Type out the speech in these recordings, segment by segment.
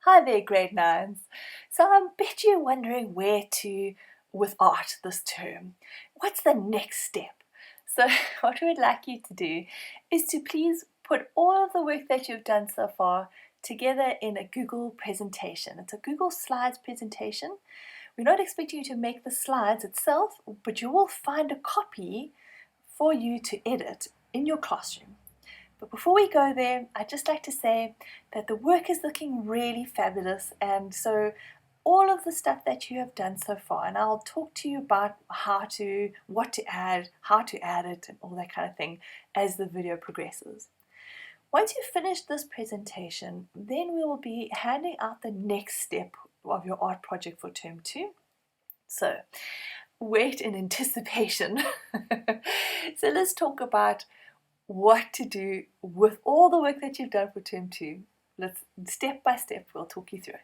Hi there, grade nines. So I bet you're wondering where to with art this term. What's the next step? So what we'd like you to do is to please put all of the work that you've done so far together in a Google presentation. It's a Google Slides presentation. We're not expecting you to make the slides itself, but you will find a copy for you to edit in your classroom. But before we go there, I'd just like to say that the work is looking really fabulous, and so all of the stuff that you have done so far, and I'll talk to you about what to add, how to add it, and all that kind of thing as the video progresses. Once you've finished this presentation, then we will be handing out the next step of your art project for term 2. So wait in anticipation. So let's talk about what to do with all the work that you've done for term 2. Let's step by step, we'll talk you through it.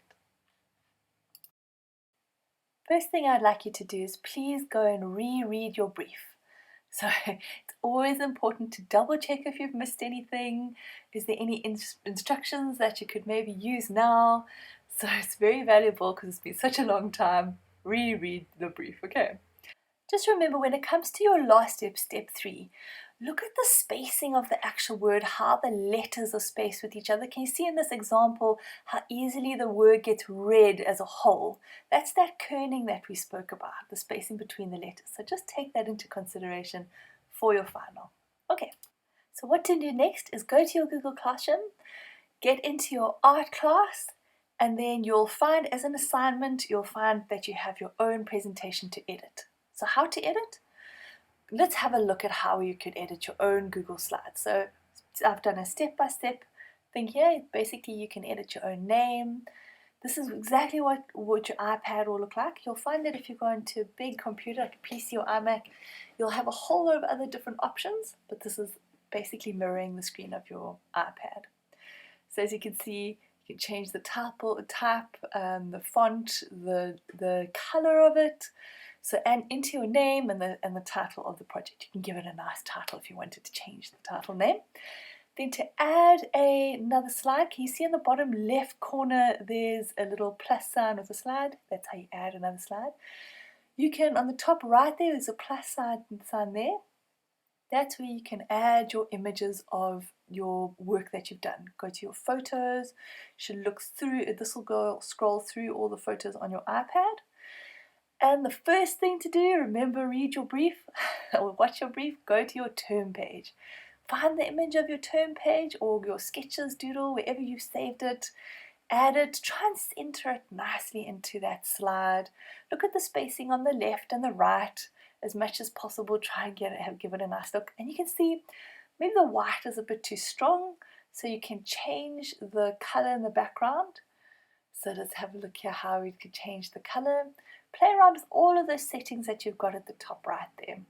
First thing I'd like you to do is please go and reread your brief. So it's always important to double check if you've missed anything. Is there any instructions that you could maybe use now? So it's very valuable because it's been such a long time. Reread the brief, okay? Just remember, when it comes to your last step, step 3, look at the spacing of the actual word, how the letters are spaced with each other. Can you see in this example how easily the word gets read as a whole? That's that kerning that we spoke about, the spacing between the letters. So just take that into consideration for your final. Okay, so what to do next is go to your Google Classroom, get into your art class, and then you'll find, as an assignment, you'll find that you have your own presentation to edit. So how to edit? Let's have a look at how you could edit your own Google Slides. So I've done a step-by-step thing here. Basically, you can edit your own name. This is exactly what your iPad will look like. You'll find that if you go into a big computer like a PC or iMac, you'll have a whole lot of other different options, but this is basically mirroring the screen of your iPad. So as you can see, you can change the type, the font, the color of it. So, and into your name and the title of the project. You can give it a nice title if you wanted to change the title name. Then to add another slide, can you see in the bottom left corner there's a little plus sign with a slide? That's how you add another slide. You can, on the top right there's a plus sign there. That's where you can add your images of your work that you've done. Go to your photos, you should look through, this will go scroll through all the photos on your iPad. And the first thing to do, remember, read your brief or watch your brief, go to your term page. Find the image of your term page or your sketches doodle, wherever you saved it. Add it, try and center it nicely into that slide. Look at the spacing on the left and the right as much as possible. Try and give it a nice look. And you can see maybe the white is a bit too strong, so you can change the color in the background. So let's have a look here how we could change the color. Play around with all of those settings that you've got at the top right there.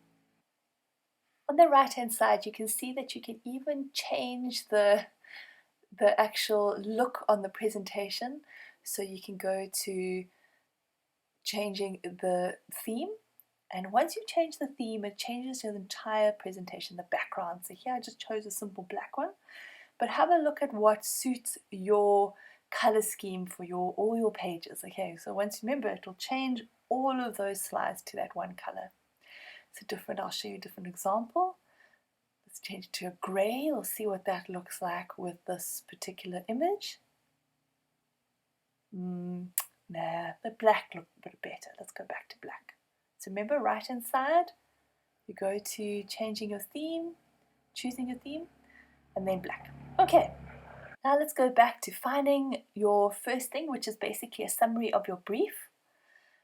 On the right hand side, you can see that you can even change the actual look on the presentation. So you can go to changing the theme, and once you change the theme, it changes your entire presentation, the background. So here I just chose a simple black one, but have a look at what suits your color scheme for all your pages. Okay, so once, remember, it will change all of those slides to that one color. So I'll show you a different example. Let's change it to a gray. We'll see what that looks like with this particular image. Nah, the black looked a bit better. Let's go back to black. So remember, right hand side, you go to changing your theme, choosing your theme, and then black. Okay. Now let's go back to finding your first thing, which is basically a summary of your brief.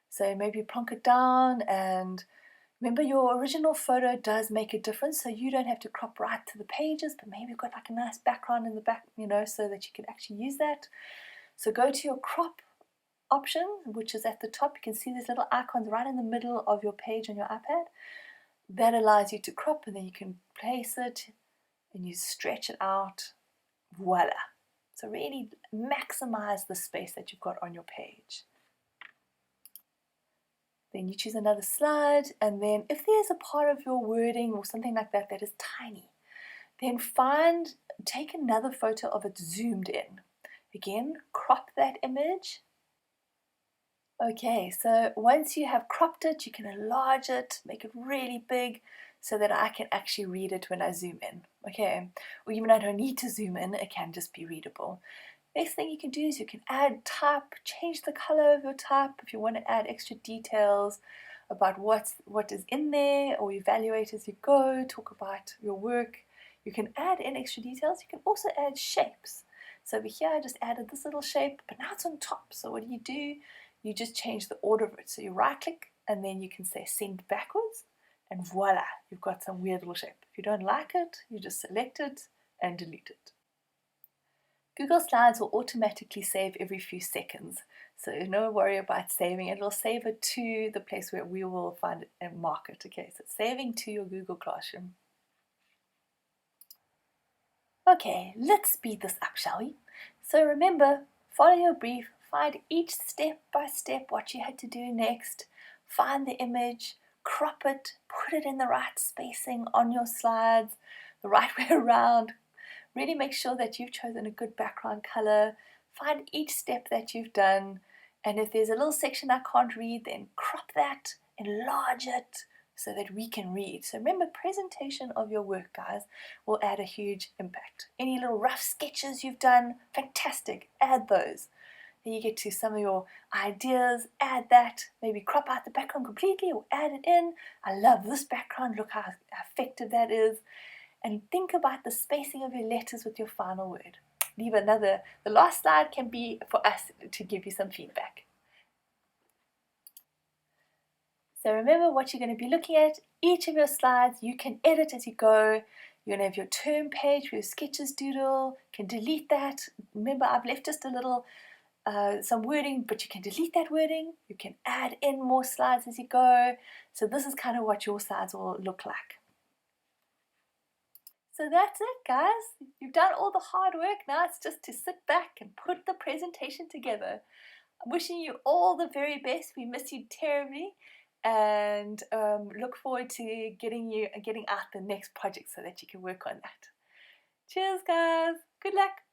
So maybe plonk it down, and remember, your original photo does make a difference, so you don't have to crop right to the pages, but maybe you've got like a nice background in the back, so that you can actually use that. So go to your crop option, which is at the top. You can see these little icons right in the middle of your page on your iPad. That allows you to crop, and then you can place it and you stretch it out. Voila. So really maximize the space that you've got on your page. Then you choose another slide, and then if there's a part of your wording or something like that that is tiny, then take another photo of it zoomed in. Again, crop that image. Okay, so once you have cropped it, you can enlarge it, make it really big so that I can actually read it when I zoom in. Okay, or even I don't need to zoom in, it can just be readable. Next thing you can do is you can add type, change the color of your type if you want to add extra details about what is in there, or evaluate as you go, talk about your work. You can add in extra details. You can also add shapes. So over here I just added this little shape, but now it's on top. So what do? You just change the order of it. So you right click and then you can say send backwards, and voila, you've got some weird little shape. If you don't like it, you just select it and delete it. Google Slides will automatically save every few seconds, so no worry about saving it. It'll save it to the place where we will find it and mark it. Okay, so it's saving to your Google Classroom. Okay, let's speed this up, shall we? So remember, follow your brief, find each step by step what you had to do next, find the image, crop it, put it in the right spacing on your slides, the right way around. Really make sure that you've chosen a good background color, find each step that you've done, and if there's a little section I can't read, then crop that, enlarge it, so that we can read. So remember, presentation of your work, guys, will add a huge impact. Any little rough sketches you've done, fantastic, add those. Then you get to some of your ideas, add that, maybe crop out the background completely or add it in. I love this background, look how effective that is. And think about the spacing of your letters with your final word. The last slide can be for us to give you some feedback. So remember what you're going to be looking at. Each of your slides you can edit as you go. You're going to have your term page for your sketches doodle. You can delete that. Remember, I've left just a little some wording, but you can delete that wording. You can add in more slides as you go. So this is kind of what your slides will look like. So that's it, guys. You've done all the hard work. Now it's just to sit back and put the presentation together. I'm wishing you all the very best. We miss you terribly, and look forward to getting out the next project so that you can work on that. Cheers, guys. Good luck.